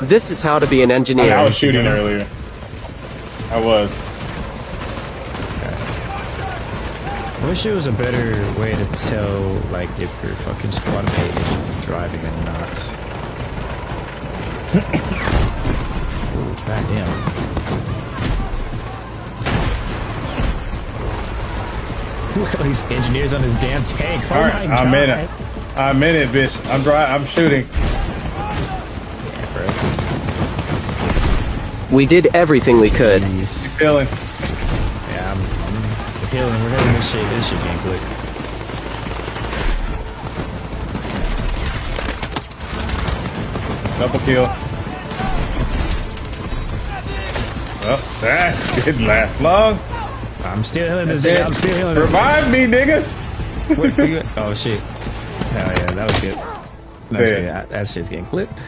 This is how to be an engineer. I was shooting earlier. I was. I wish there was a better way to tell, like, if your fucking squad mate is driving or not. Ooh, goddamn. Look at all these engineers on this damn tank. Oh, Alright, my God. I'm in it, bitch. I'm shooting. We did everything we could. Jeez. Feeling. Yeah, I'm healing. We're gonna this shit. This shit's getting quick. Double kill. Oh, that didn't last long. I'm still healing this nigga. I'm still healing. Revive me, niggas. Oh shit. Hell yeah, that was good. That was good. That shit's getting clipped.